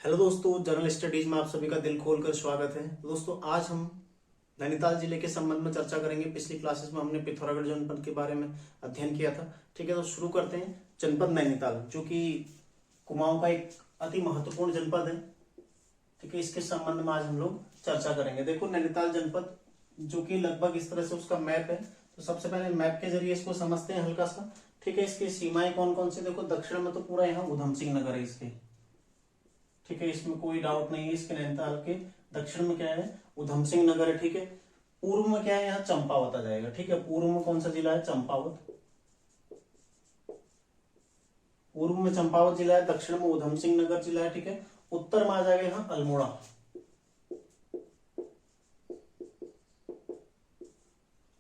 Hello दोस्तों, general studies में आप सभी का दिल खोलकर स्वागत है। दोस्तों, आज हम नैनीताल जिले के संबंध में चर्चा करेंगे। पिछली क्लासेस में हमने पिथौरागढ़ जनपद के बारे में अध्ययन किया था। ठीक है, तो शुरू करते हैं। जनपद नैनीताल, जो कि कुमाऊं का एक अति महत्वपूर्ण जनपद है। ठीक है, इसके संबंध में आज हम लोग चर्चा करेंगे। देखो, नैनीताल जनपद जो कि लगभग इस तरह से उसका मैप है। तो सबसे पहले मैप के जरिए इसको समझते हैं हल्का सा। ठीक है, इसकी सीमाएं कौन कौन सी। देखो, दक्षिण में तो पूरा यहाँ उधम सिंह नगर है इसके। ठीक है, इसमें कोई डाउट नहीं है। इसके नैनीताल के दक्षिण में क्या है, उधम सिंह नगर है। ठीक है, पूर्व में क्या है, यहाँ चंपावत आ जाएगा। ठीक है, पूर्व में कौन सा जिला है, चंपावत। पूर्व में चंपावत जिला है, दक्षिण में उधम सिंह नगर जिला है। ठीक है, उत्तर में आ जाएगा यहाँ अल्मोड़ा।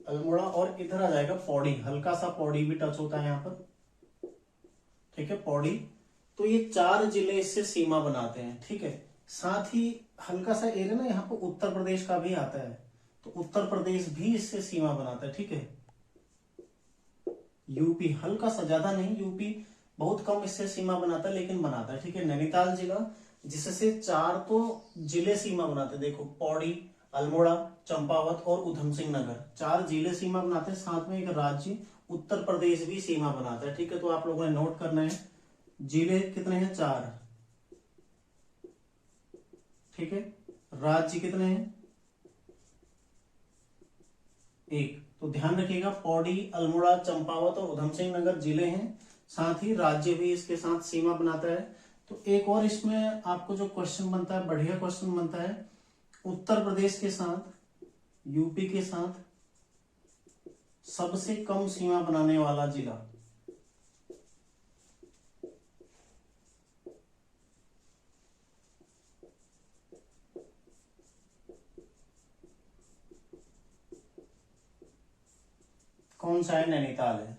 अल्मोड़ा, और इधर आ जाएगा पौड़ी। हल्का सा पौड़ी भी टच होता है यहाँ पर। ठीक है, पौड़ी। तो ये चार जिले इससे सीमा बनाते हैं। ठीक है, साथ ही हल्का सा एरिया ना यहाँ पर उत्तर प्रदेश का भी आता है। तो उत्तर प्रदेश भी इससे सीमा बनाता है। ठीक है, यूपी हल्का सा, ज्यादा नहीं, यूपी बहुत कम इससे सीमा बनाता है, लेकिन बनाता है। ठीक है, नैनीताल जिला जिससे चार तो जिले सीमा बनाते हैं। देखो, पौड़ी, अल्मोड़ा, चंपावत और उधम सिंह नगर, चार जिले सीमा बनाते हैं। साथ में एक राज्य उत्तर प्रदेश भी सीमा बनाता है। ठीक है, तो आप लोगों ने नोट करना है, जिले कितने हैं, चार। ठीक है, राज्य कितने हैं, एक। तो ध्यान रखिएगा, पौड़ी, अल्मोड़ा, चंपावत और उधम सिंह नगर जिले हैं, साथ ही राज्य भी इसके साथ सीमा बनाता है। तो एक और इसमें आपको जो क्वेश्चन बनता है, बढ़िया क्वेश्चन बनता है, उत्तर प्रदेश के साथ, यूपी के साथ सबसे कम सीमा बनाने वाला जिला। कौन सा है, नैनीताल है।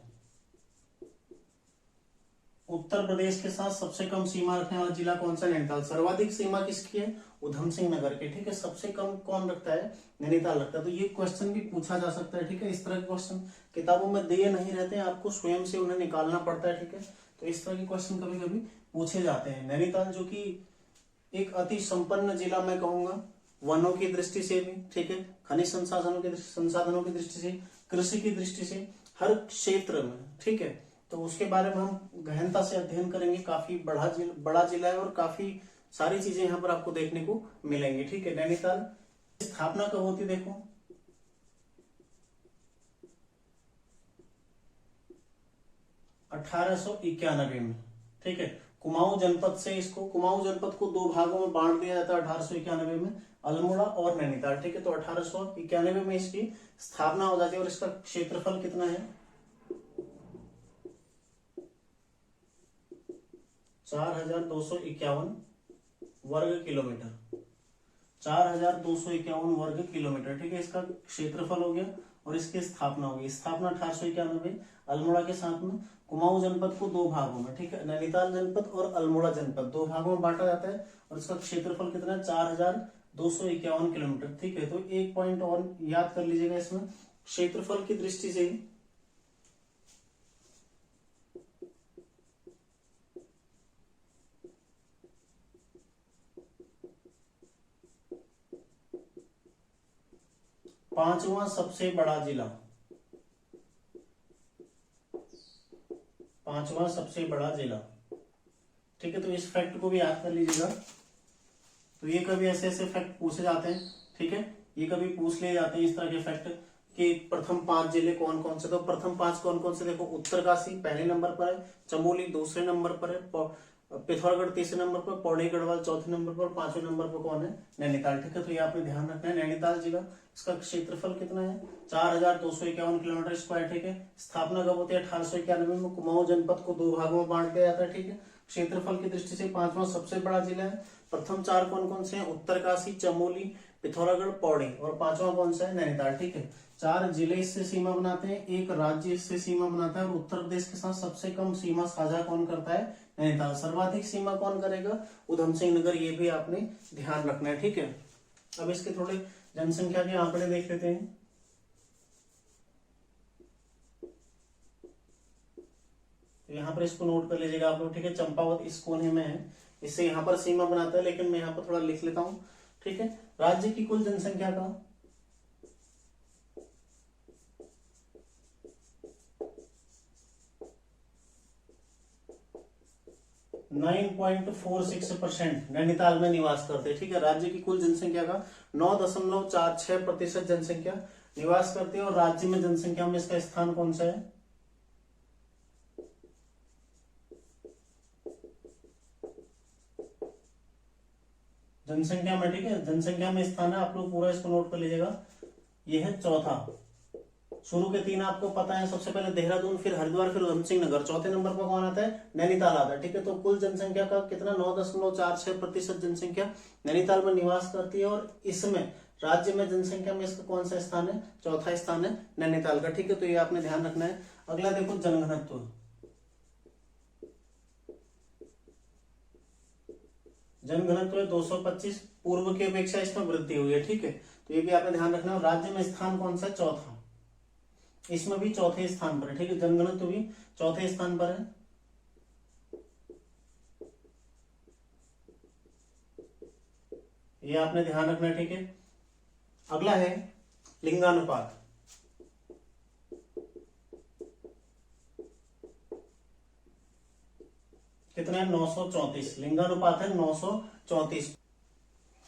उत्तर प्रदेश के साथ सबसे कम सीमा रखने वाला जिला कौन सा, नैनीताल। सर्वाधिक सीमा किसकी है, उधम सिंह नगर के। ठीक है, सबसे कम कौन रखता है, नैनीताल रखता है। तो ये क्वेश्चन भी पूछा जा सकता है। ठीक है, इस तरह के क्वेश्चन किताबों में दिए नहीं रहते हैं, आपको स्वयं से उन्हें निकालना पड़ता है। ठीक है, तो इस तरह के क्वेश्चन कभी कभी पूछे जाते हैं। नैनीताल जो कि एक अति संपन्न जिला मैं कहूंगा, वनों की दृष्टि से भी। ठीक है, खनिज संसाधनों की दृष्टि से, कृषि की दृष्टि से, हर क्षेत्र में। ठीक है, तो उसके बारे में हम गहनता से अध्ययन करेंगे। काफी बड़ा जिला है और काफी सारी चीजें यहाँ पर आपको देखने को मिलेंगी। ठीक है, नैनीताल स्थापना कब होती, देखो 1891 में। ठीक है, कुमाऊं जनपद से, इसको कुमाऊं जनपद को दो भागों में बांट दिया जाता है 1891 में, अल्मोड़ा और नैनीताल। ठीक है, तो 1891 में इसकी स्थापना हो जाती है। और इसका क्षेत्रफल कितना है, 4251 वर्ग किलोमीटर। 4251 वर्ग किलोमीटर। ठीक है, इसका क्षेत्रफल हो गया और इसकी स्थापना होगी। स्थापना 1891, अल्मोड़ा के साथ में। कुमाऊं जनपद को दो भागों में, ठीक है, नैनीताल जनपद और अल्मोड़ा जनपद, दो भागों में बांटा जाता है। और इसका क्षेत्रफल कितना है, 4251 किलोमीटर। ठीक है, तो एक पॉइंट और याद कर लीजिएगा इसमें, क्षेत्रफल की दृष्टि से ही 5वां सबसे बड़ा जिला, 5वां सबसे बड़ा जिला। ठीक है, तो इस फैक्ट को भी याद कर लीजिएगा। तो ये कभी ऐसे ऐसे फैक्ट पूछे जाते हैं। ठीक है, ये कभी पूछ लिए जाते हैं इस तरह के फैक्ट कि प्रथम 5 जिले कौन कौन से। तो प्रथम 5 कौन कौन से, देखो, उत्तरकाशी पहले नंबर पर है, चमोली दूसरे नंबर पर है, पिथौरागढ़ तीसरे नंबर पर, पौड़ी गढ़वाल चौथे नंबर पर, पांचवें नंबर पर कौन है, नैनीताल। ठीक है, तो ये आपने ध्यान रखना है। नैनीताल जिला, इसका क्षेत्रफल कितना है, 4251 किलोमीटर स्क्वायर। ठीक है, स्थापना कब होती है, 1891 में। कुमाऊं जनपद को दो भागों में बांट दिया जाता है। ठीक है, क्षेत्रफल की दृष्टि से 5वां सबसे बड़ा जिला है। प्रथम 4 कौन कौन से हैं, उत्तरकाशी, चमोली, पिथौरागढ़, पौड़ी, और 5वां कौन सा है, नैनीताल। ठीक है, 4 जिले इससे सीमा बनाते हैं, एक राज्य इससे सीमा बनाता है। और उत्तर प्रदेश के साथ सबसे कम सीमा साझा कौन करता है, नैनीताल। सर्वाधिक सीमा कौन करेगा, उधम सिंह नगर। ये भी आपने ध्यान रखना है। ठीक है, अब इसके थोड़े जनसंख्या के आंकड़े देख लेते हैं। यहाँ पर इसको नोट कर लीजिएगा आप लोग। ठीक है, चंपावत इस कोने में है, इससे यहाँ पर सीमा बनाता है, लेकिन मैं यहाँ पर थोड़ा लिख लेता हूँ। ठीक है, राज्य की कुल जनसंख्या का 9.46% नैनीताल में निवास करते हैं। ठीक है, राज्य की कुल जनसंख्या का 9.46% जनसंख्या निवास करती है। और राज्य में जनसंख्या में इसका स्थान कौन सा है? जनसंख्या में, ठीक है, जनसंख्या में स्थान है, आप लोग पूरा इसको नोट कर लीजिएगा। ये है चौथा। शुरू के 3 आपको पता है, सबसे पहले देहरादून, फिर हरिद्वार, फिर उधम सिंह नगर। चौथे नंबर पर कौन आता है? नैनीताल आता है। ठीक है, तो कुल जनसंख्या का कितना? 9.46% जनसंख्या नैनीताल में निवास करती है। और इसमें राज्य में जनसंख्या में इसका कौन सा स्थान है? चौथा स्थान है नैनीताल का। ठीक है, तो ये आपने ध्यान रखना है। अगला देखो, जनघनत्व। जनघनत्व 225, पूर्व की अपेक्षा इसमें वृद्धि हुई है। ठीक है, तो ये भी आपने ध्यान रखना है। राज्य में स्थान कौन सा? चौथा, इसमें भी चौथे स्थान पर है। ठीक है, जनगणना तो भी चौथे स्थान पर है। ये आपने ध्यान रखना है। ठीक है, अगला है लिंगानुपात। कितना है? 934। लिंगानुपात है 934।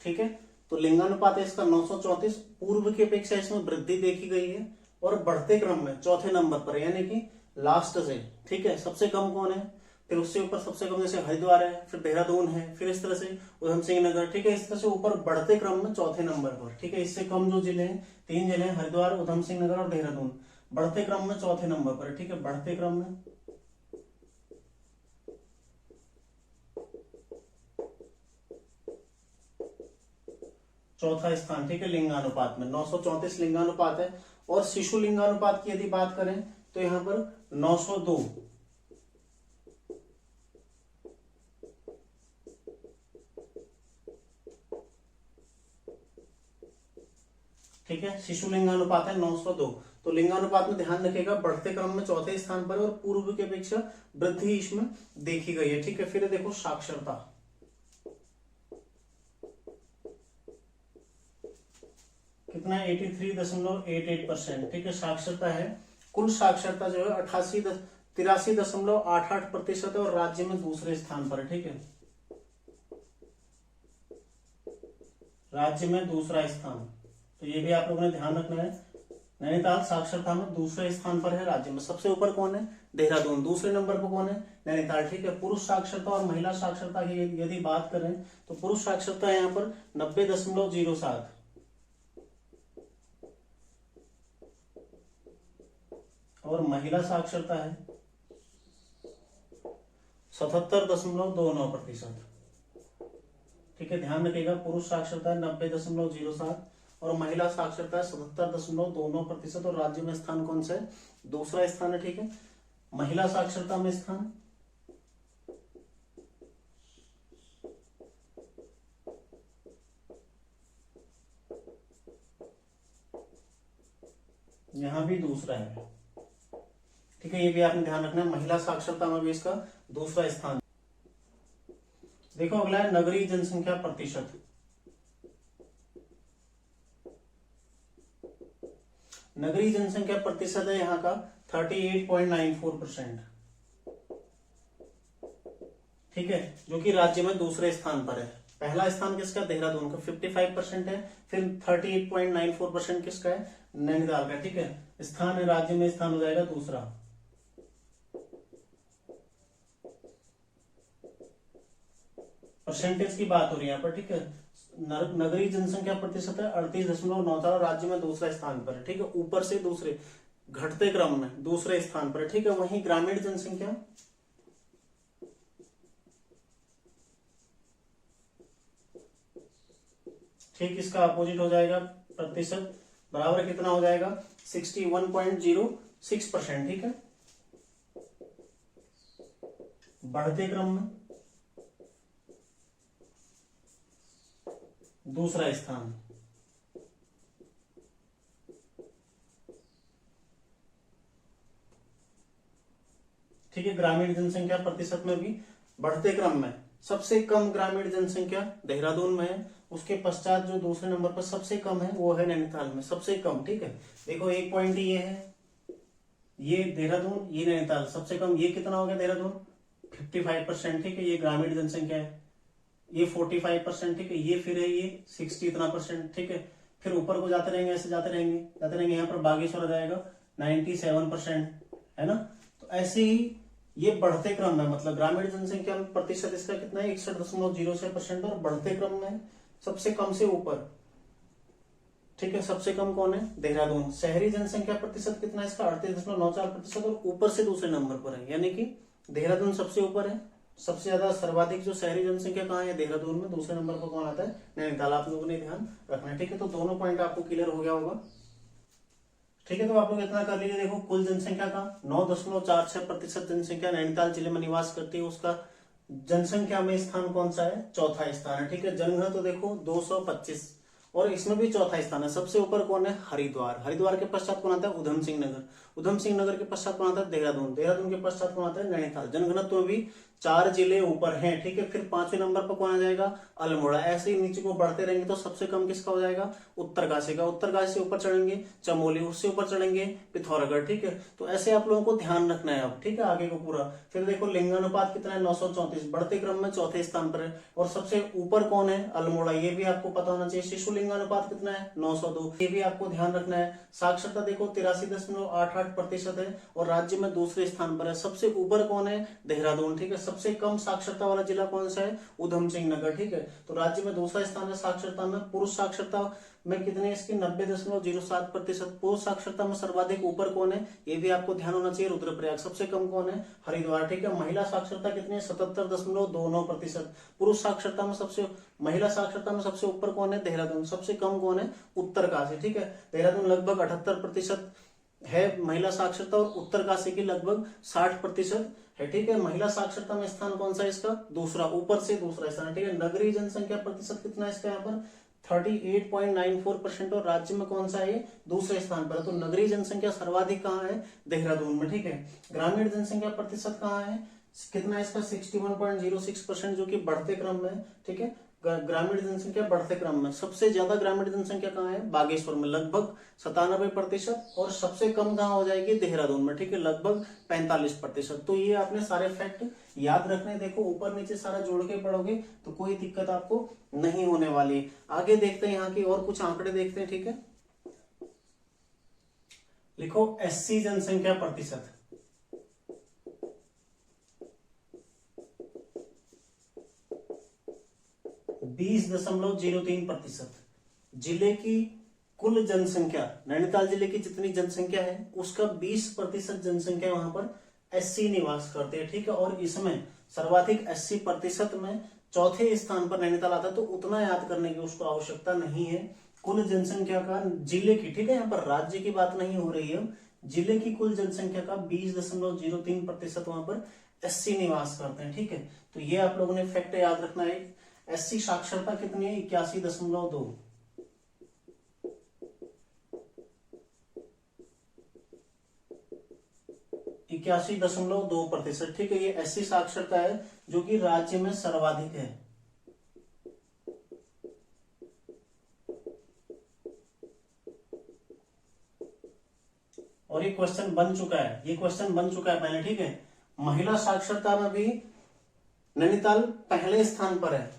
ठीक है, तो लिंगानुपात है इसका 934। पूर्व की अपेक्षा इसमें वृद्धि देखी गई है और बढ़ते क्रम में चौथे नंबर पर, यानी कि लास्ट से। ठीक है, सबसे कम कौन है? फिर उससे ऊपर सबसे कम जैसे हरिद्वार है, फिर देहरादून है, फिर इस तरह से उधम सिंह नगर। ठीक है, इस तरह से ऊपर बढ़ते क्रम में चौथे नंबर पर। ठीक है, इससे कम जो जिले हैं, 3 जिले हैं, हरिद्वार, उधम सिंह नगर और देहरादून, बढ़ते क्रम में चौथे नंबर पर। ठीक है, बढ़ते क्रम में चौथा स्थान। ठीक है, लिंगानुपात में 934 लिंगानुपात है। और शिशु लिंगानुपात की यदि बात करें तो यहां पर 902। ठीक है, शिशु लिंगानुपात है 902। तो लिंगानुपात में ध्यान रखिएगा, बढ़ते क्रम में चौथे स्थान पर और पूर्व की अपेक्षा वृद्धि इसमें देखी गई है। ठीक है, फिर देखो साक्षरता। कितना है? 83.88%। ठीक है, साक्षरता है। कुल साक्षरता जो है 83.88% है और राज्य में दूसरे स्थान पर है। ठीक है, राज्य में दूसरा स्थान, तो ये भी आप लोगों ने ध्यान रखना है। नैनीताल साक्षरता में दूसरे स्थान पर है राज्य में। सबसे ऊपर कौन है? देहरादून। दूसरे नंबर पर कौन है? नैनीताल। ठीक है, पुरुष साक्षरता और महिला साक्षरता की यदि बात करें तो पुरुष साक्षरता है यहाँ पर 90.07 और महिला साक्षरता है 77.29%। ठीक है, ध्यान रखिएगा, पुरुष साक्षरता है 90.07 और महिला साक्षरता है 77.29%। और राज्य में स्थान कौन सा है? दूसरा स्थान है। ठीक है, महिला साक्षरता में स्थान यहां भी दूसरा है। ठीक है, ये भी आपने ध्यान रखना है, महिला साक्षरता में भी इसका दूसरा स्थान। देखो अगला है नगरीय जनसंख्या प्रतिशत। नगरीय जनसंख्या प्रतिशत है यहाँ का 38.94%। ठीक है, जो कि राज्य में दूसरे स्थान पर है। पहला स्थान किसका? देहरादून का 55% है। फिर 38.94% किसका है? नैनीताल का। ठीक है, स्थान है, राज्य में स्थान हो जाएगा दूसरा। परसेंटेज की बात हो रही है यहाँ पर। ठीक है, नगरीय जनसंख्या प्रतिशत है 38.94, राज्य में दूसरे स्थान पर है। ठीक है, ऊपर से दूसरे घटते क्रम में दूसरे स्थान पर है। ठीक है, वहीं ग्रामीण जनसंख्या ठीक इसका अपोजिट हो जाएगा। प्रतिशत बराबर कितना हो जाएगा? 61.06%। ठीक है, बढ़ते क्रम में दूसरा स्थान। ठीक है, ग्रामीण जनसंख्या प्रतिशत में भी बढ़ते क्रम में सबसे कम ग्रामीण जनसंख्या देहरादून में है, उसके पश्चात जो दूसरे नंबर पर सबसे कम है वो है नैनीताल में सबसे कम। ठीक है, देखो एक पॉइंट ये है, ये देहरादून, ये नैनीताल सबसे कम। ये कितना हो गया देहरादून 55%। ठीक है, ये ग्रामीण जनसंख्या है, ये 45%। ठीक है, ये फिर है ये 60 इतना %। ठीक है, फिर ऊपर को जाते रहेंगे, ऐसे जाते रहेंगे। यहाँ पर बागेश्वर आ जाएगा 97%, है ना। तो ऐसे ही ये बढ़ते क्रम में, मतलब ग्रामीण जनसंख्या में प्रतिशत इसका कितना है 61.06%, और बढ़ते क्रम में सबसे कम से ऊपर। ठीक है, सबसे कम कौन है देहरादून। शहरी जनसंख्या प्रतिशत कितना है इसका 38.94%, और ऊपर से दूसरे नंबर पर है, यानी कि देहरादून सबसे ऊपर है। सबसे ज्यादा सर्वाधिक जो शहरी जनसंख्या कहाँ है देहरादून में, दूसरे नंबर पर कौन आता है नैनीताल। आप लोगों ने ध्यान रखना है। ठीक है, तो दोनों पॉइंट आपको क्लियर हो गया होगा। ठीक है, तो आप लोग इतना कर लीजिए। देखो कुल जनसंख्या का 9.46% जनसंख्या नैनीताल जिले में निवास करती है। उसका जनसंख्या में स्थान कौन सा है, चौथा स्थान है। ठीक है, जनघनत्व तो देखो 225, और इसमें भी चौथा स्थान है। सबसे ऊपर कौन है हरिद्वार। हरिद्वार के पश्चात कौन आता है उधम सिंह नगर। उधम सिंह नगर के पश्चात कौन आता है देहरादून। देहरादून के पश्चात कौन आता है नैनीताल। जनघनत्व में भी 4 जिले ऊपर हैं। ठीक है, फिर 5वें नंबर पर कौन आ जाएगा अल्मोड़ा। ऐसे ही नीचे को बढ़ते रहेंगे तो सबसे कम किसका हो जाएगा उत्तरकाशी का। उत्तरकाशी से ऊपर चढ़ेंगे चमोली, उससे ऊपर चढ़ेंगे पिथौरागढ़। ठीक है, तो ऐसे आप लोगों को ध्यान रखना है अब। ठीक है, आगे को पूरा। फिर देखो लिंगानुपात कितना है 934, बढ़ते क्रम में चौथे स्थान पर है। और सबसे ऊपर कौन है अल्मोड़ा, ये भी आपको पता होना चाहिए। शिशु लिंगानुपात कितना है 902, ये भी आपको ध्यान रखना है। साक्षरता देखो 83.88% है, और राज्य में दूसरे स्थान पर है। सबसे ऊपर कौन है देहरादून। ठीक है, सबसे कम साक्षरता वाला जिला कौन सा है उधम सिंह नगर। ठीक है, तो राज्य में दूसरा स्थान है साक्षरता में। पुरुष साक्षरता में कितने इसकी 90.07%। पुरुष साक्षरता में सर्वाधिक ऊपर कौन है ये भी आपको ध्यान होना चाहिए रुद्रप्रयाग। सबसे कम कौन है हरिद्वार। ठीक है, महिला साक्षरता कितनी है 77.29%। पुरुष साक्षरता में महिला साक्षरता में सबसे ऊपर कौन है देहरादून। सबसे कम कौन है उत्तरकाशी। ठीक है, देहरादून लगभग 78% है महिला साक्षरता, और उत्तरकाशी की लगभग 60% है। ठीक है, महिला साक्षरता में स्थान कौन सा है इसका दूसरा, ऊपर से दूसरा स्थान है। ठीक है, नगरीय जनसंख्या प्रतिशत कितना है इसका यहाँ पर 38.94%, और राज्य में कौन सा है दूसरे स्थान पर। तो नगरीय जनसंख्या सर्वाधिक कहाँ है देहरादून में। ठीक है, ग्रामीण जनसंख्या प्रतिशत कहाँ है कितना है इसका 61.06%, जो कि बढ़ते क्रम में है। ठीक है, ग्रामीण जनसंख्या बढ़ते क्रम में सबसे ज्यादा ग्रामीण जनसंख्या कहाँ है बागेश्वर में लगभग 97%, और सबसे कम कहाँ हो जाएगी देहरादून में। ठीक है, लगभग 45%। तो ये आपने सारे फैक्ट याद रखने। देखो ऊपर नीचे सारा जोड़ के पढ़ोगे तो कोई दिक्कत आपको नहीं होने वाली। आगे देखते हैं यहाँ की और कुछ आंकड़े देखते हैं। ठीक है, लिखो एससी जनसंख्या प्रतिशत। 20.03%। जिले की कुल जनसंख्या, नैनीताल जिले की जितनी जनसंख्या है उसका 20% जनसंख्या वहां पर एससी निवास करते हैं। ठीक है, और इसमें सर्वाधिक 80% में चौथे स्थान पर नैनीताल आता है। तो उतना याद करने की उसको आवश्यकता नहीं है। कुल जनसंख्या का जिले की, ठीक है, यहाँ पर राज्य की बात नहीं हो रही है, जिले की कुल जनसंख्या का 20.03% वहां पर एससी निवास करते हैं। ठीक है, तो ये आप लोगों ने फैक्ट याद रखना है। एससी साक्षरता कितनी है 81.2। 81.2%। ठीक है, ये एससी साक्षरता है जो कि राज्य में सर्वाधिक है। और ये क्वेश्चन बन चुका है, ये क्वेश्चन बन चुका है पहले। ठीक है, महिला साक्षरता में भी नैनीताल पहले स्थान पर है।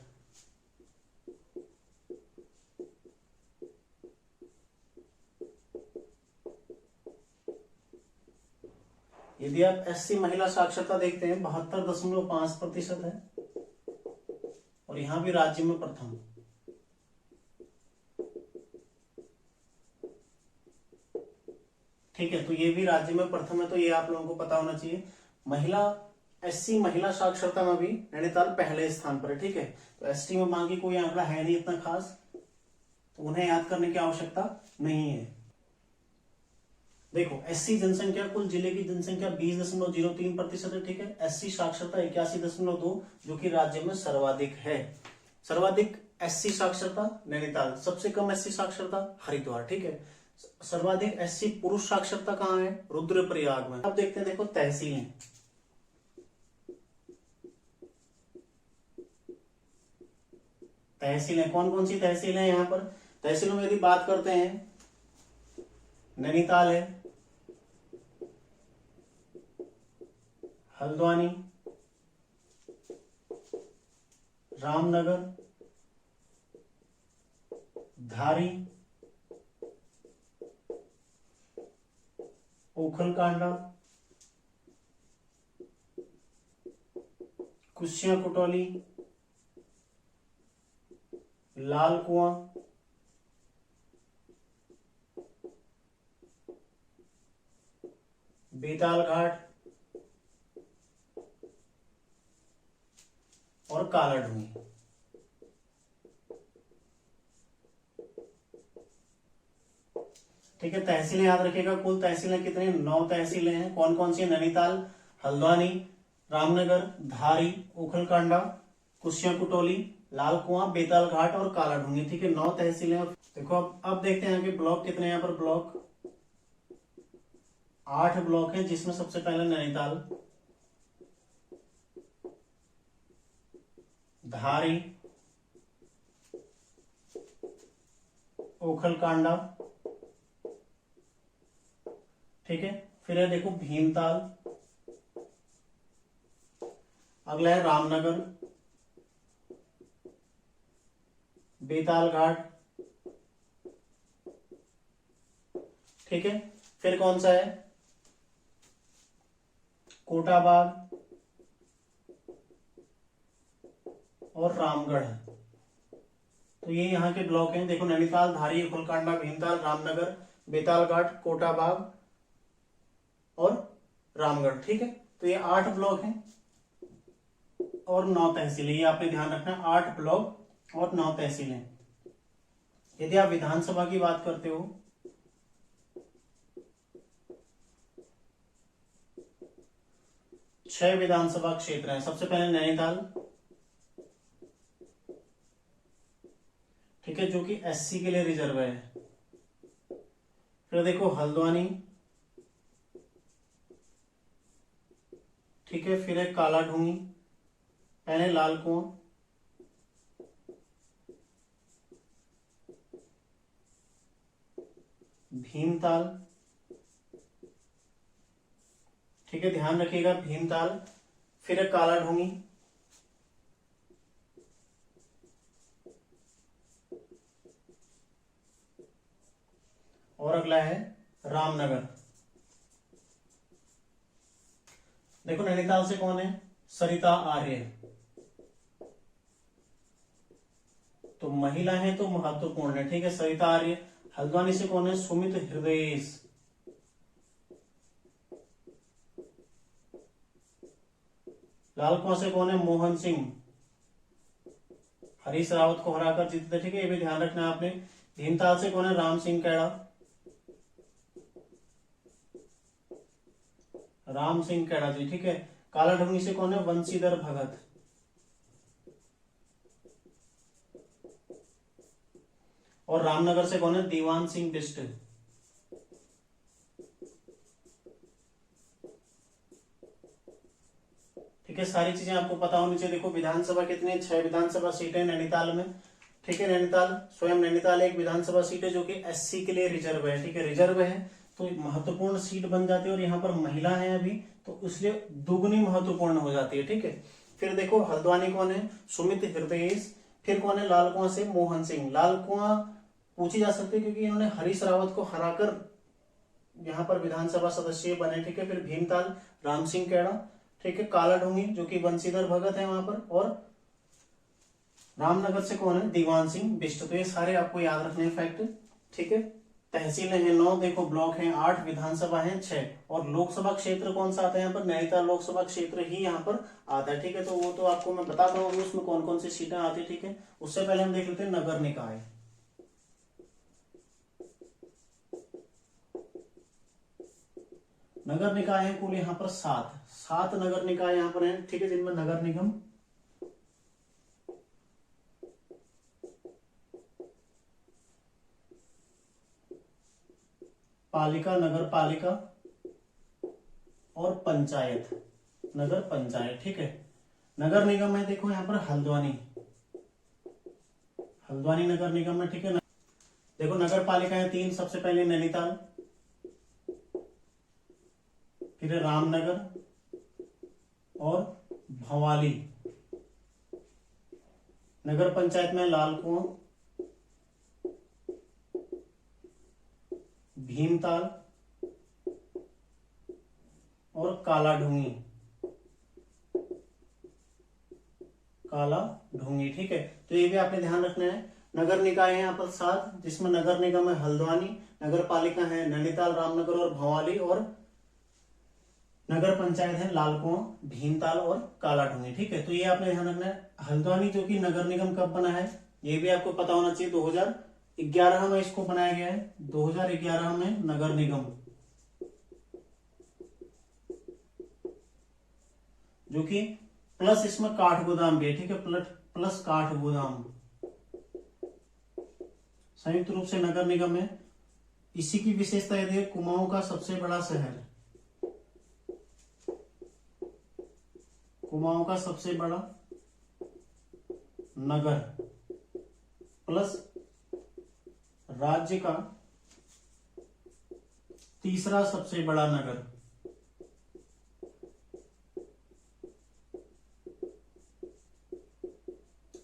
यदि आप एससी महिला साक्षरता देखते हैं 72.5% है, और यहां भी राज्य में प्रथम। ठीक है, तो ये भी राज्य में प्रथम है, तो ये आप लोगों को पता होना चाहिए। एससी महिला साक्षरता में भी नैनीताल पहले स्थान पर है। ठीक है, तो एसटी में बाकी कोई आंकड़ा है नहीं इतना खास, तो उन्हें याद करने की आवश्यकता नहीं है। देखो एससी जनसंख्या, कुल जिले की जनसंख्या 20.03% है। ठीक है, एससी साक्षरता 81.2, जो कि राज्य में सर्वाधिक है। सर्वाधिक एससी साक्षरता नैनीताल, सबसे कम एससी साक्षरता हरिद्वार। ठीक है, सर्वाधिक एससी पुरुष साक्षरता कहाँ है रुद्रप्रयाग में। अब देखते हैं, देखो तहसीलें। तहसीलें कौन कौन सी तहसीलें यहाँ पर? तहसीलों में यदि बात करते हैं, नैनीताल है, हल्द्वानी, रामनगर, धारी, ओखलकांडा, कुशिया कुटौली, लाल कुआं, बेताल घाट और काला ढूंगी। ठीक है, तहसीलें याद रखिएगा। कुल तहसीलें कितनी? 9 तहसीलें हैं। कौन कौन सी? नैनीताल, हल्द्वानी, रामनगर, धारी, ओखलकांडा, कुशिया कुटौली, लाल कुआं, बेताल घाट और काला ढूंगी। ठीक है, 9 तहसीलें। देखो अब देखते हैं कि ब्लॉक कितने हैं यहाँ पर। ब्लॉक 8 ब्लॉक हैं, जिसमें सबसे पहले नैनीताल, धारी, ओखलकांडा, ठीक है, फिर है देखो भीमताल, अगला है रामनगर, बेताल घाट, ठीक है, फिर कौन सा है? कोटाबाग और रामगढ़। तो ये यहाँ के ब्लॉक हैं। देखो नैनीताल, धारी, ओखलकांडा, भीमताल, रामनगर, बेताल घाट, कोटाबाग और रामगढ़। ठीक है, तो ये 8 ब्लॉक हैं और 9 तहसीलें। ये आपने ध्यान रखना, 8 ब्लॉक और 9 तहसीलें। यदि आप विधानसभा की बात करते हो, छह विधानसभा क्षेत्र हैं। सबसे पहले नैनीताल, ठीक है, जो कि एससी के लिए रिजर्व है। फिर देखो हल्द्वानी, ठीक है, फिर है काला ढूंगी, पहले लाल कुआं, भीमताल, ठीक है, ध्यान रखिएगा भीमताल, फिर है काला ढूंगी, और अगला है रामनगर। देखो नैनीताल से कौन है? सरिता आर्य, तो महिला है तो महत्वपूर्ण है। ठीक है, सरिता आर्य। हल्द्वानी से कौन है? सुमित हृदयेश, लाल कुआं से कौन है? मोहन सिंह, हरीश रावत को हराकर जीते थे। ठीक है, ये भी ध्यान रखना है आपने। भीमताल से कौन है? राम सिंह कैड़ा, राम सिंह कैड़ा जी। ठीक है, काला ढूंगी से कौन है? वंशीधर भगत, और रामनगर से कौन है? दीवान सिंह बिष्ट। ठीक है, सारी चीजें आपको पता होनी चाहिए। देखो विधानसभा कितनी है? 6 विधानसभा सीटें नैनीताल में। ठीक है, नैनीताल, स्वयं नैनीताल एक विधानसभा सीट है जो कि एससी के लिए रिजर्व है। ठीक है, रिजर्व है तो महत्वपूर्ण सीट बन जाती है, और यहाँ पर महिला है अभी, तो इसलिए दुगनी महत्वपूर्ण हो जाती है। ठीक है, फिर देखो हल्द्वानी कौन है? सुमित हृदयेश। फिर कौन है? लाल कुआं से मोहन सिंह। लाल कुआं पूछी जा सकती है क्योंकि इन्होंने हरीश रावत को हराकर यहाँ पर विधानसभा सदस्य बने। ठीक है, फिर भीमताल राम सिंह कैड़ा। ठीक है, काला ढूंगी जो कि बंशीधर भगत है वहां पर, और रामनगर से कौन है? दीवान सिंह बिष्ट। तो ये सारे आपको याद रखने हैं फैक्ट। ठीक है, तहसीलें हैं 9, देखो ब्लॉक हैं 8, विधानसभा हैं 6, और लोकसभा क्षेत्र कौन सा आता है यहाँ पर? नैनीताल लोकसभा क्षेत्र ही यहाँ पर आता है। ठीक है, तो वो तो आपको मैं बताता हूँ उसमें कौन कौन सी सीटें आती है। ठीक है, उससे पहले हम देख लेते हैं नगर निकाय। नगर निकाय है कुल यहाँ पर 7 नगर निकाय यहाँ पर है। ठीक है, जिनमें नगर निगम, पालिका, नगर पालिका और पंचायत, नगर पंचायत। ठीक है, नगर निगम है देखो यहाँ पर हल्द्वानी, हल्द्वानी नगर निगम में, ठीक है। देखो नगर पालिका है 3, सबसे पहले नैनीताल, फिर रामनगर और भवाली। नगर पंचायत में लाल कुआं, भीमताल और काला ढूंगी, ठीक है। तो ये भी आपने ध्यान रखना है। नगर निकाय है यहाँ पर 7, जिसमें नगर निगम है हल्द्वानी, नगर पालिका है नैनीताल, रामनगर और भवाली, और नगर पंचायत है लाल कुआं, भीमताल और काला ढूंगी, ठीक है। तो ये आपने ध्यान रखना है। हल्द्वानी जो कि नगर निगम कब बना है ये भी आपको पता होना चाहिए। 2011 में इसको बनाया गया है, 2011 में नगर निगम, जो कि प्लस इसमें काठ गोदाम भी है, ठीक है। प्लस काठ गोदाम संयुक्त रूप से नगर निगम है। इसी की विशेषता यदि है कुमाऊं का सबसे बड़ा शहर, कुमाऊं का सबसे बड़ा नगर प्लस राज्य का तीसरा सबसे बड़ा नगर।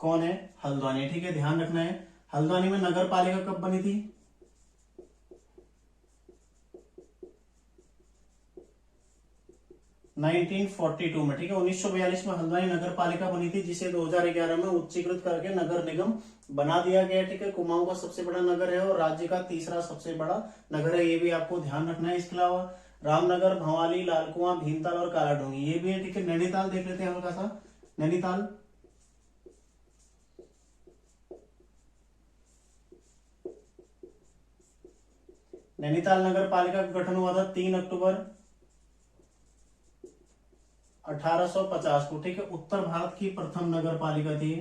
कौन है? हल्द्वानी, ठीक है। ध्यान रखना है हल्द्वानी में नगर पालिका कब बनी थी? 1942 में, ठीक है। 1942 में हल्द्वानी नगर पालिका बनी थी, जिसे 2011 में उच्चीकृत करके नगर निगम बना दिया गया, ठीक है। कुमाऊं का सबसे बड़ा नगर है और राज्य का तीसरा सबसे बड़ा नगर है, ये भी आपको ध्यान रखना है। इसके अलावा रामनगर, भवाली, लाल कुआं, भीमताल और काला ढूंगी ये भी है, ठीक है। नैनीताल देख लेते हैं हल्का सा। नैनीताल नगर पालिका का गठन हुआ था 3 अक्टूबर 1850 को, ठीक है। उत्तर भारत की प्रथम नगर पालिका थी।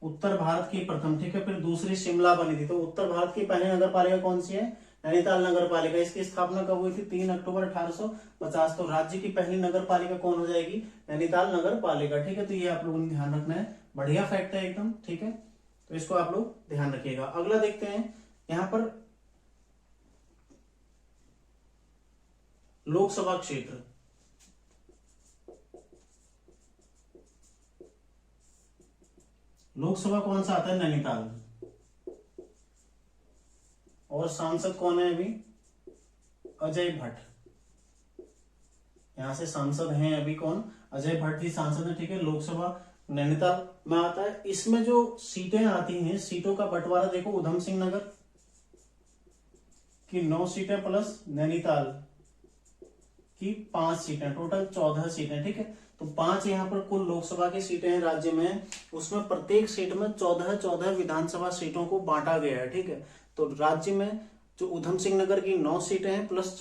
उत्तर भारत की प्रथम, ठीक है। फिर दूसरी शिमला बनी थी। तो उत्तर भारत की पहली नगर पालिका कौन सी है? नैनीताल नगर पालिका। इसकी स्थापना कब हुई थी? 3 अक्टूबर 1850। तो राज्य की पहली नगर पालिका कौन हो जाएगी? नैनीताल नगर पालिका, ठीक है। तो ये आप लोगों ने ध्यान रखना है, बढ़िया फैक्ट है एकदम, ठीक है। तो इसको आप लोग ध्यान रखिएगा। अगला देखते हैं यहां पर लोकसभा क्षेत्र। लोकसभा कौन सा आता है? नैनीताल। और सांसद कौन है अभी? अजय भट्ट। यहां से सांसद हैं अभी कौन? अजय भट्ट जी सांसद है, ठीक है। लोकसभा नैनीताल में आता है। इसमें जो सीटें आती हैं, सीटों का बंटवारा देखो, उधम सिंह नगर की 9 सीटें प्लस नैनीताल की 5 सीटें, टोटल 14 सीटें, ठीक है। तो 5 यहाँ पर कुल लोकसभा की सीटें हैं राज्य में, उसमें प्रत्येक सीट में 14 विधानसभा सीटों को बांटा गया है, ठीक है। तो राज्य में जो उधम सिंह नगर की 9 सीटें हैं प्लस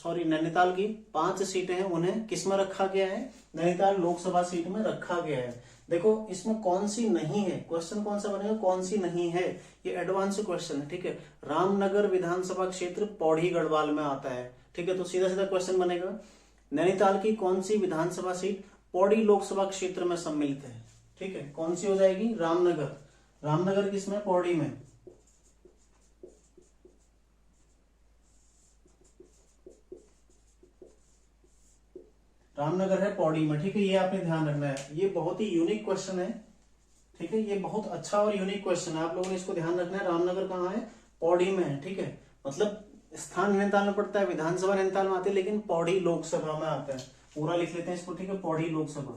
नैनीताल की 5 सीटें हैं, उन्हें किस में रखा गया है? नैनीताल लोकसभा सीट में रखा गया है। देखो इसमें कौन सी नहीं है, क्वेश्चन कौन सा बनेगा, कौन सी नहीं है, ये एडवांस क्वेश्चन है, ठीक है। रामनगर विधानसभा क्षेत्र पौड़ी गढ़वाल में आता है, ठीक है। तो सीधा सीधा क्वेश्चन बनेगा, नैनीताल की कौन सी विधानसभा सीट पौड़ी लोकसभा क्षेत्र में सम्मिलित है, ठीक है। कौन सी हो जाएगी? रामनगर। रामनगर किसमें? पौड़ी में। रामनगर है पौड़ी में, ठीक है। ये आपने ध्यान रखना है, ये बहुत ही यूनिक क्वेश्चन है, ठीक है। ये बहुत अच्छा और यूनिक क्वेश्चन है, आप लोगों ने इसको ध्यान रखना है। रामनगर कहाँ है? पौड़ी में है, ठीक है। मतलब स्थान नैनीताल में पड़ता है, विधानसभा नैनीताल में आती है, लेकिन पौड़ी लोकसभा में आता है। पूरा लिख लेते हैं इसको, ठीक है। पौड़ी लोकसभा,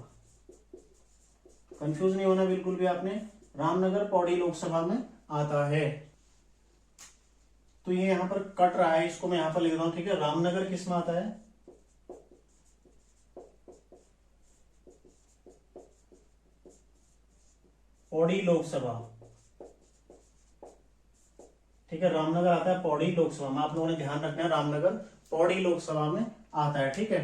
कंफ्यूज नहीं होना बिल्कुल भी आपने, रामनगर पौड़ी लोकसभा में आता है। तो ये यहां पर कट रहा है, इसको मैं यहां पर लिख रहा हूं, ठीक है। रामनगर किस में आता है? पौड़ी लोकसभा, ठीक है। रामनगर आता है पौड़ी लोकसभा में, आप लोगों ने ध्यान रखना है, रामनगर पौड़ी लोकसभा में आता है, ठीक है।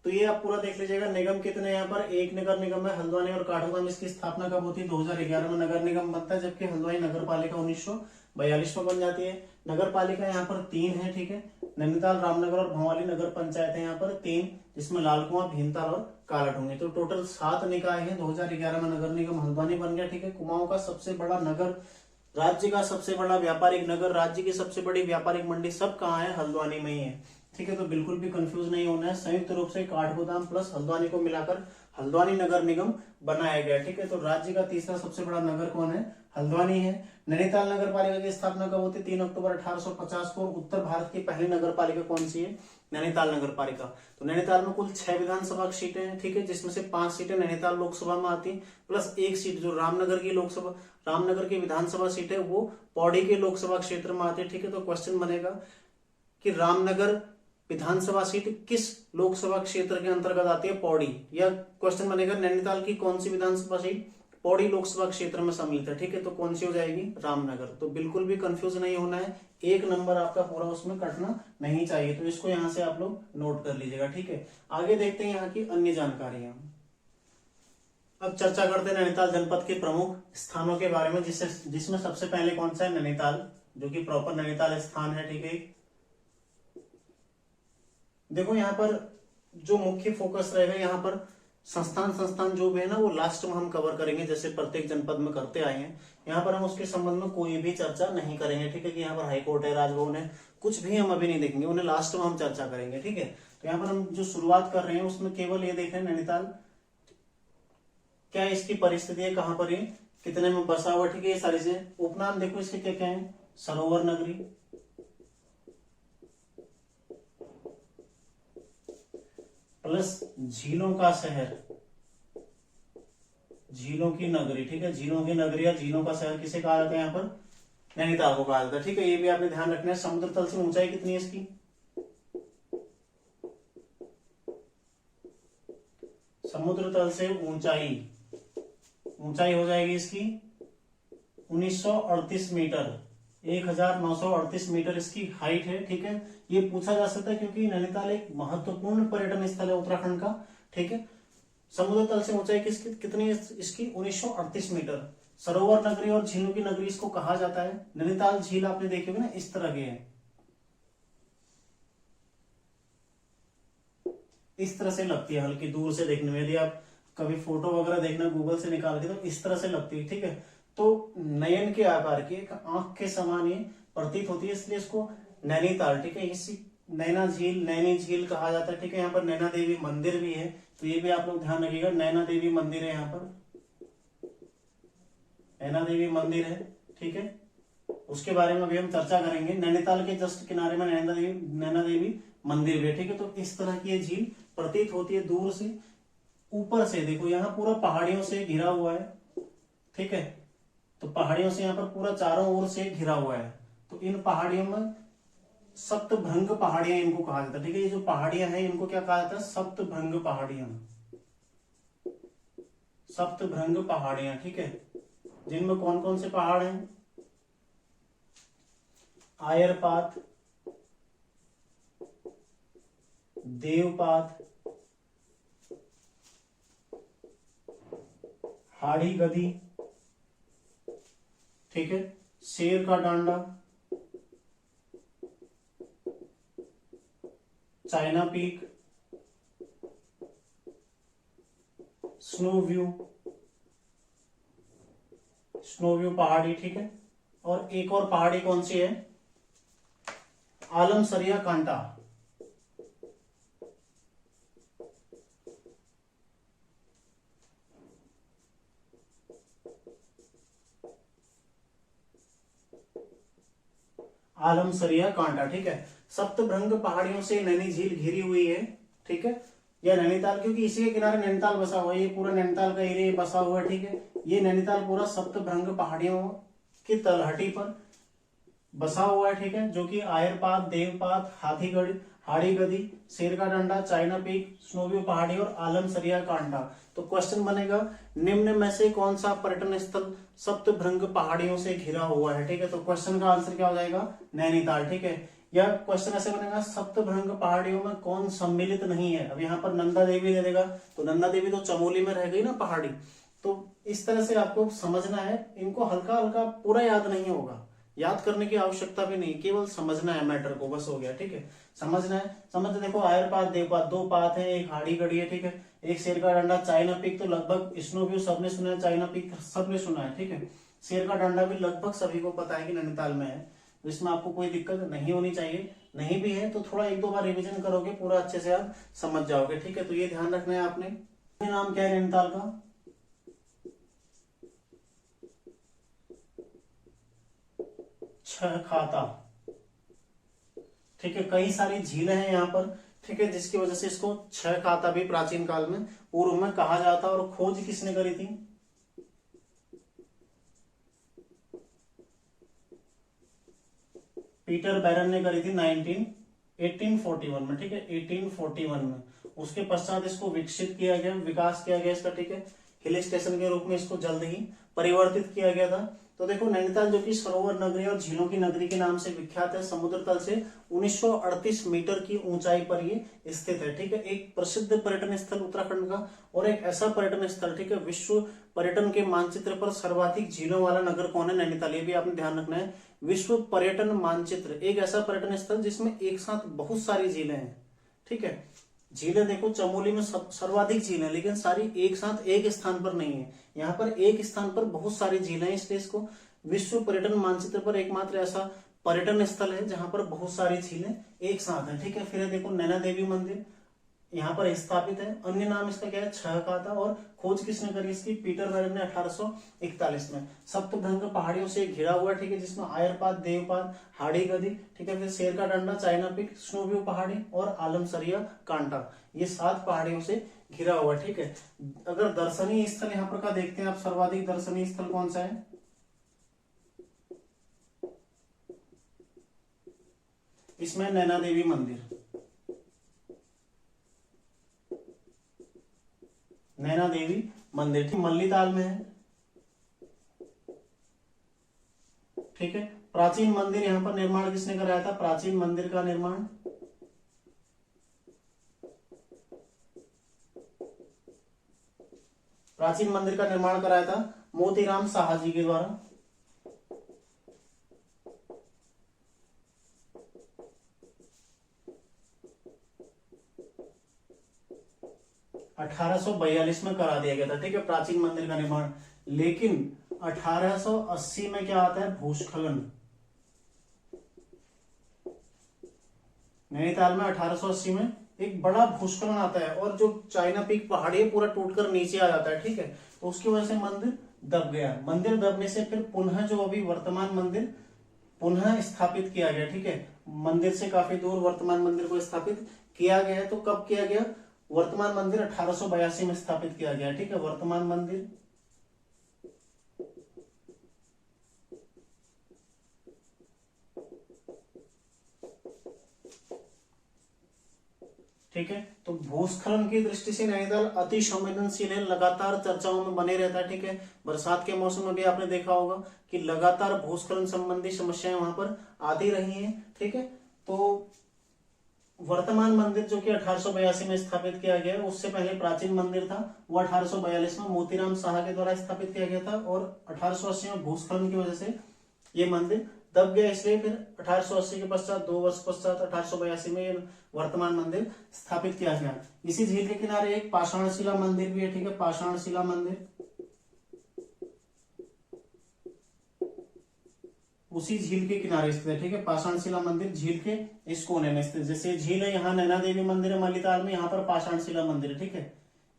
तो ये आप पूरा देख लीजिएगा। निगम कितने यहाँ पर? एक नगर निगम है हल्द्वानी और काठगोदाम। इसकी स्थापना कब होती है? 2011 में नगर निगम बनता है, जबकि हल्द्वानी नगर पालिका 42 में बन जाती है। नगर पालिका यहाँ पर 3 है, ठीक है। नैनीताल, रामनगर और भवाली नगर पंचायत है यहाँ पर 3, जिसमें लालकुआं, भीमताल और कालट होंगे। तो टोटल 7 निकाय है। 2011 में नगर निगम हल्द्वानी बन गया, ठीक है। कुमाऊं का सबसे बड़ा नगर, राज्य का सबसे बड़ा व्यापारिक नगर, राज्य की सबसे बड़ी व्यापारिक मंडी सब कहाँ है? हल्द्वानी में ही है, ठीक है। तो बिल्कुल भी कंफ्यूज नहीं होना है। संयुक्त रूप से काठगोदाम प्लस हल्द्वानी को मिलाकर हल्द्वानी नगर निगम बनाया गया, ठीक है। तो राज्य का तीसरा सबसे बड़ा नगर कौन है? हल्द्वानी है। नैनीताल नगर पालिका की स्थापना कब होती है? 3 अक्टूबर 1850 को। उत्तर भारत की पहली नगर पालिका कौन सी है? नैनीताल नगर पालिका। तो नैनीताल में कुल 6 विधानसभा सीटें हैं, ठीक है, जिसमें से 5 सीटें नैनीताल लोकसभा में आती प्लस 1 सीट जो रामनगर की विधानसभा सीट है वो पौड़ी के लोकसभा क्षेत्र में आती है, ठीक है। तो क्वेश्चन बनेगा कि रामनगर विधानसभा सीट किस लोकसभा क्षेत्र के अंतर्गत आती है? पौड़ी। या क्वेश्चन बनेगा नैनीताल की कौन सी विधानसभा सीट पौड़ी लोकसभा क्षेत्र में सम्मिलित है, ठीक है। तो कौन सी हो जाएगी? रामनगर। तो बिल्कुल भी कंफ्यूज नहीं होना है, 1 नंबर आपका पूरा उसमें कटना नहीं चाहिए। तो इसको यहां से आप लोग नोट कर लीजिएगा, ठीक है। आगे देखते हैं यहाँ की अन्य जानकारियां। अब चर्चा करते हैं नैनीताल जनपद के प्रमुख स्थानों के बारे में, जिसमें सबसे पहले कौन सा है? नैनीताल, जो कि प्रॉपर नैनीताल स्थान है, ठीक है। देखो यहाँ पर जो मुख्य फोकस रहेगा, यहाँ पर संस्थान जो भी है ना वो लास्ट में हम कवर करेंगे, जैसे प्रत्येक जनपद में करते आए हैं। यहाँ पर हम उसके संबंध में कोई भी चर्चा नहीं करेंगे, ठीक है। कि यहाँ पर हाईकोर्ट है, राजभवन है, कुछ भी हम अभी नहीं देखेंगे, उन्हें लास्ट में हम चर्चा करेंगे, ठीक है। तो यहाँ पर हम जो शुरुआत कर रहे हैं उसमें केवल ये देख रहे हैं नैनीताल क्या इसकी परिस्थिति है, कहाँ पर है, कितने में बसा हुआ, ठीक है। ये सारी से उपनाम देखो इसके क्या क्या है? सरोवर नगरी प्लस झीलों का शहर, झीलों की नगरी, ठीक है। झीलों की नगरी या झीलों का शहर किसे कहा जाता है? यहाँ पर नैनीताल को कहा जाता है, ठीक है। ये भी आपने ध्यान रखना है। समुद्र तल से ऊंचाई कितनी है इसकी? समुद्र तल से ऊंचाई हो जाएगी इसकी 1938 मीटर, 1938 मीटर इसकी हाइट है, ठीक है। ये पूछा जा सकता है क्योंकि नैनीताल एक महत्वपूर्ण पर्यटन स्थल है उत्तराखंड का, ठीक है। समुद्र तल से ऊंचाई कितनी है इसकी? 1938 मीटर। सरोवर नगरी और झीलों की नगरी इसको कहा जाता है। नैनीताल झील आपने देखी होगी ना, इस तरह की है, इस तरह से लगती है, हल्की दूर से देखने में। यदि आप कभी फोटो वगैरह देखना गूगल से निकाल के, तो इस तरह से लगती है, ठीक है। तो नयन के आकार की, एक आंख के समान ये प्रतीत होती है, इसलिए इसको नैनीताल, ठीक है, इसी नैनी झील कहा जाता है, ठीक है। यहाँ पर नैना देवी मंदिर भी है, तो ये भी आप लोग ध्यान रखिएगा। नैना देवी मंदिर है, यहाँ पर नैना देवी मंदिर है, ठीक है। उसके बारे में अभी हम चर्चा करेंगे। नैनीताल के जस्ट किनारे में नैना देवी मंदिर भी है, ठीक है। तो इस तरह की ये झील प्रतीत होती है दूर से। ऊपर से देखो, यहाँ पूरा पहाड़ियों से घिरा हुआ है, ठीक है। तो पहाड़ियों से यहाँ पर पूरा चारों ओर से घिरा हुआ है। तो इन पहाड़ियों में सप्तभृंग पहाड़ियां इनको कहा जाता है, ठीक है। ये जो पहाड़ियां हैं इनको क्या कहा जाता है? सप्तभृंग पहाड़ियां, सप्तभृंग पहाड़ियां, ठीक है। जिनमें कौन कौन से पहाड़ हैं? आयरपात, देवपात, हाड़ी गदी, ठीक है, शेर का डांडा, चाइना पीक, स्नो व्यू पहाड़ी, ठीक है। और एक और पहाड़ी कौन सी है? आलमसरिया कांटा, आलमसरिया कांटा, ठीक है। सप्तभृंग पहाड़ियों से नैनी झील घिरी हुई है, ठीक है। या नैनीताल, क्योंकि इसी के किनारे नैनीताल बसा हुआ है, ये पूरा नैनीताल का एरिया बसा हुआ है, ठीक है। ये नैनीताल पूरा सप्तभृंग पहाड़ियों की तलहटी पर बसा हुआ है, ठीक है। जो कि आयरपात, देवपात, हाड़ी गदी, शेर का डंडा, चाइना पीक, स्नोव्यू पहाड़ी और आलमसरिया कांटा। तो क्वेश्चन बनेगा निम्न में से कौन सा पर्यटन स्थल सप्तभृंग पहाड़ियों से घिरा हुआ है, ठीक है। तो क्वेश्चन का आंसर क्या हो जाएगा? नैनीताल, ठीक है। या क्वेश्चन ऐसे बनेगा सप्तभृंग पहाड़ियों में कौन सम्मिलित नहीं है? अब यहाँ पर नंदा देवी दे देगा, तो नंदा देवी तो चमोली में रह गई ना पहाड़ी। तो इस तरह से आपको समझना है, इनको हल्का हल्का पूरा याद नहीं होगा, याद करने की आवश्यकता भी नहीं, केवल समझना है मैटर को, बस हो गया। ठीक है, समझना है। समझते देखो, आयरपात देवपात, दो पात है, एक हाड़ी घड़ी है। ठीक है, एक शेर का डंडा, चाइना पीक तो लगभग स्नो व्यू सबने सुना है, चाइना पीक सबने सुना है। ठीक है, शेर का डंडा भी लगभग सभी को पता है कि नैनीताल में है, तो इसमें आपको कोई दिक्कत नहीं होनी चाहिए। नहीं भी है तो थोड़ा एक दो बार रिवीजन करोगे, पूरा अच्छे से आप समझ जाओगे। ठीक है, तो ये ध्यान रखना है आपने। नाम क्या है नैनीताल का? छह खाता। ठीक है, कई सारी झीलें हैं यहाँ पर। ठीक है, जिसकी वजह से इसको छह खाता भी प्राचीन काल में पूर्व में कहा जाता। और खोज किसने करी थी? पीटर बैरन ने करी थी 1841 में। ठीक है, 1841 में। उसके पश्चात इसको विकसित किया गया, विकास किया गया इसका। ठीक है, हिल स्टेशन के रूप में इसको जल्द ही परिवर्तित किया गया था। तो देखो, नैनीताल जो कि सरोवर नगरी और झीलों की नगरी के नाम से विख्यात है, समुद्र तल से 1938 मीटर की ऊंचाई पर ये स्थित है। ठीक है, एक प्रसिद्ध पर्यटन स्थल उत्तराखंड का, और एक ऐसा पर्यटन स्थल, ठीक है, विश्व पर्यटन के मानचित्र पर सर्वाधिक झीलों वाला नगर कौन है? नैनीताल। ये भी आपने ध्यान रखना है। विश्व पर्यटन मानचित्र, एक ऐसा पर्यटन स्थल जिसमें एक साथ बहुत सारी झीलें हैं। ठीक है, झीलें देखो, चमोली में सर्वाधिक झीलें, लेकिन सारी एक साथ एक स्थान पर नहीं है। यहाँ पर एक स्थान पर बहुत सारी झीलें हैं, इसलिए इसको विश्व पर्यटन मानचित्र पर एकमात्र ऐसा पर्यटन स्थल है जहां पर बहुत सारी झीलें एक साथ हैं। ठीक है, फिर देखो, नैना देवी मंदिर यहाँ पर स्थापित है। अन्य नाम इसका क्या है? छह खाता। और खोज किसने करी इसकी? पीटर बैरन ने 1841 में। सप्तभृंग पहाड़ियों से घिरा हुआ, ठीक है, जिसमें आयरपात, देवपात, हाड़ी गदी, ठीक है, फिर शेर का डंडा, चाइना पीक, स्नो व्यू पहाड़ी और आलमसरिया कांटा, ये 7 पहाड़ियों से घिरा हुआ। ठीक है, अगर दर्शनीय स्थल यहाँ पर का देखते हैं आप, सर्वाधिक दर्शनीय स्थल कौन सा है? इसमें नैना देवी मंदिर, नैना देवी मंदिर, ठीक, मल्लीताल में है। ठीक है, प्राचीन मंदिर यहाँ पर निर्माण किसने कराया था? प्राचीन मंदिर का निर्माण प्राचीन मंदिर का निर्माण कराया था मोतीराम शाह जी के द्वारा। अठारह में करा दिया गया था। ठीक है, प्राचीन मंदिर का निर्माण। लेकिन 1880 में क्या आता है? भूस्खलन। नैनीताल में 1880 में एक बड़ा भूस्खलन आता है, और जो चाइना पीक पहाड़ी है पूरा टूटकर नीचे आ जाता है। ठीक है, तो उसकी वजह से मंदिर दब गया। मंदिर दबने से फिर पुनः जो अभी वर्तमान मंदिर पुनः स्थापित किया गया। ठीक है, मंदिर से काफी दूर वर्तमान मंदिर को स्थापित किया गया है। तो कब किया गया? वर्तमान मंदिर 1882 में स्थापित किया गया। ठीक है, वर्तमान मंदिर ठीक है, तो भूस्खलन की दृष्टि से नैनीताल अति संवेदनशील है, लगातार चर्चाओं में बने रहता है। ठीक है, बरसात के मौसम में भी आपने देखा होगा कि लगातार भूस्खलन संबंधी समस्याएं वहां पर आती रही हैं। ठीक है, तो वर्तमान मंदिर जो कि 1882 में स्थापित किया गया, उससे पहले प्राचीन मंदिर था, वो 1842 में मोतीराम शाह के द्वारा स्थापित किया गया था। और 1880 में भूस्खलन की वजह से ये मंदिर दब गया, इसलिए फिर 1880 के पश्चात 2 वर्ष पश्चात 1882 में वर्तमान मंदिर स्थापित किया गया। इसी झील के किनारे एक पाषाणशिला मंदिर भी है। ठीक है, पाषाणशिला मंदिर उसी झील के किनारे स्थित है। ठीक है, पाषाणशिला मंदिर झील के इस कोने में स्थित। जैसे झील है, यहाँ नैना देवी मंदिर है मल्लीताल में, यहाँ पर पाषाणशिला मंदिर है। ठीक है,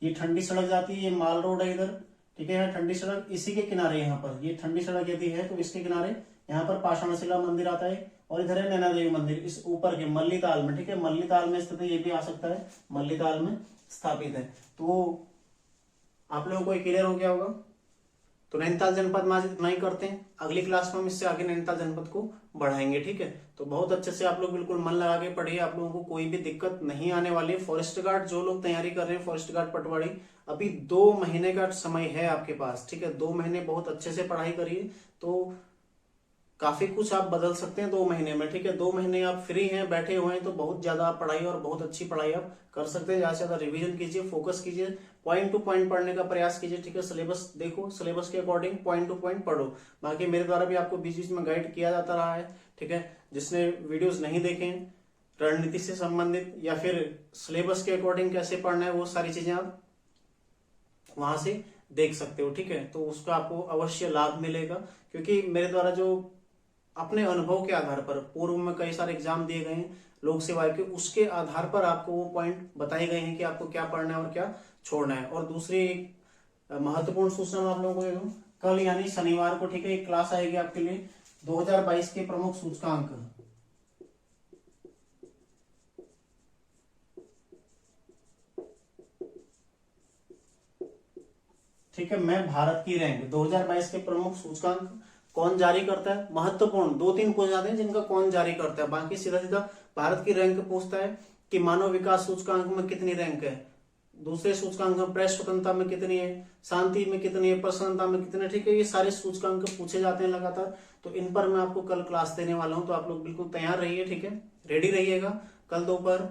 ये ठंडी सड़क जाती है, ये माल रोड है इधर। ठीक है, यहाँ ठंडी सड़क इसी के किनारे, यहाँ पर ये ठंडी सड़क यदि है तो इसके किनारे यहाँ पर पाषाणशिला मंदिर आता है। और इधर है नैना देवी मंदिर इस ऊपर के मल्लीताल में। ठीक है, मल्लीताल में स्थित है, ये भी आ सकता है, मल्लीताल में स्थापित है। तो आप लोगों को क्लियर हो गया होगा। तो नैनीताल जनपद में आज इतना ही करते हैं, अगली क्लास में हम इससे आगे नैनीताल जनपद को बढ़ाएंगे। ठीक है, तो बहुत अच्छे से आप लोग बिल्कुल मन लगा के पढ़िए, आप लोगों को कोई भी दिक्कत नहीं आने वाली है। फॉरेस्ट गार्ड जो लोग तैयारी कर रहे हैं, फॉरेस्ट गार्ड पटवारी, अभी 2 महीने का समय है आपके पास। ठीक है, 2 महीने बहुत अच्छे से पढ़ाई करिए, तो काफी कुछ आप बदल सकते हैं 2 महीने में, ठीक है। 2 महीने आप फ्री हैं, बैठे हुए हैं, तो बहुत ज्यादा आप पढ़ाई और बहुत अच्छी पढ़ाई आप कर सकते हैं। ज्यादा से ज्यादा रिवीजन कीजिए, फोकस कीजिए, पॉइंट टू पॉइंट पढ़ने का प्रयास कीजिए, ठीक है। सिलेबस देखो, सिलेबस के अकॉर्डिंग पॉइंट टू पॉइंट पढ़ो। बाकी मेरे द्वारा भी आपको बीच बीच में गाइड किया जाता रहा है, ठीक है। जिसने वीडियोस नहीं देखे रणनीति से संबंधित या फिर सिलेबस के अकॉर्डिंग कैसे पढ़ना है, वो सारी चीजें आप वहां से देख सकते हो, ठीक है। तो उसका आपको अवश्य लाभ मिलेगा, क्योंकि मेरे द्वारा जो अपने अनुभव के आधार पर पूर्व में कई सारे एग्जाम दिए गए हैं लोक सेवा के, उसके आधार पर आपको वो पॉइंट बताए गए हैं कि आपको क्या पढ़ना है और क्या छोड़ना है। और दूसरी एक महत्वपूर्ण सूचना मैं आप लोगों को दे दूं, कल यानी शनिवार को, ठीक है, एक क्लास आएगी आपके लिए 2022 के प्रमुख सूचकांक, ठीक है। मैं भारत की रैंक 2022 के प्रमुख सूचकांक कौन जारी करता है, महत्वपूर्ण 2-3 पूछ जाते हैं जिनका कौन जारी करता है, बाकी सीधा सीधा भारत की रैंक पूछता है कि मानव विकास सूचकांक में कितनी रैंक है, दूसरे सूचकांक में प्रेस स्वतंत्रता में कितनी है, शांति में कितनी है, प्रसन्नता में कितने, ठीक है। ये सारे सूचकांक पूछे जाते हैं लगातार, तो इन पर मैं आपको कल क्लास देने वाला हूं, तो आप लोग बिल्कुल तैयार रहिए, ठीक है, रेडी रहिएगा। कल दोपहर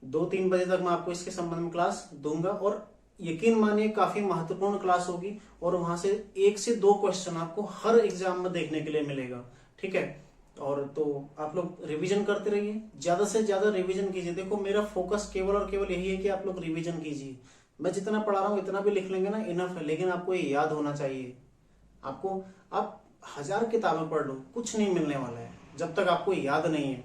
2-3 बजे तक मैं आपको इसके संबंध में क्लास दूंगा, और यकीन मानिए काफी महत्वपूर्ण क्लास होगी, और वहां से 1 से 2 क्वेश्चन आपको हर एग्जाम में देखने के लिए मिलेगा, ठीक है। और तो आप लोग रिवीजन करते रहिए, ज्यादा से ज्यादा रिवीजन कीजिए। देखो मेरा फोकस केवल और केवल यही है कि आप लोग रिवीजन कीजिए। मैं जितना पढ़ा रहा हूं इतना भी लिख लेंगे ना, इनफ है, लेकिन आपको ये याद होना चाहिए। आपको, आप 1000 किताबें पढ़ लो, कुछ नहीं मिलने वाला है जब तक आपको याद नहीं है।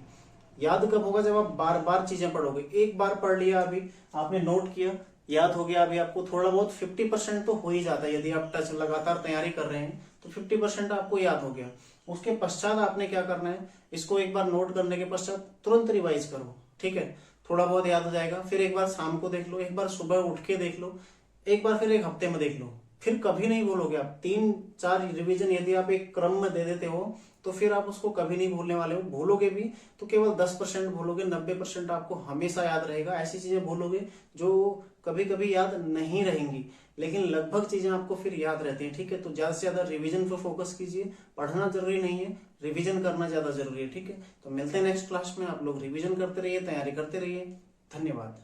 याद कब होगा, जब आप बार बार चीजें पढ़ोगे। एक बार पढ़ लिया, अभी आपने नोट किया, याद हो गया, अभी आपको थोड़ा बहुत 50% तो हो ही जाता है। यदि आप टच लगातार तैयारी कर रहे हैं तो 50% आपको याद हो गया। उसके पश्चात आपने क्या करना है, इसको एक बार नोट करने के पश्चात तुरंत रिवाइज करो, ठीक है। थोड़ा बहुत याद हो जाएगा, फिर एक बार शाम को देख लो, एक बार सुबह उठ के देख लो, एक बार फिर एक हफ्ते में देख लो, फिर कभी नहीं भूलोगे आप। 3-4 रिवीजन यदि आप एक क्रम में दे देते हो तो फिर आप उसको कभी नहीं भूलने वाले हो। भूलोगे भी तो केवल 10% भूलोगे, 90% आपको हमेशा याद रहेगा। ऐसी चीजें भूलोगे जो कभी कभी याद नहीं रहेंगी, लेकिन लगभग चीजें आपको फिर याद रहती हैं, ठीक है। तो ज्यादा से ज्यादा रिवीजन पर फोकस कीजिए, पढ़ना जरूरी नहीं है, रिवीजन करना ज्यादा जरूरी है, ठीक है। तो मिलते हैं नेक्स्ट क्लास में, आप लोग रिवीजन करते रहिए, तैयारी करते रहिए। धन्यवाद।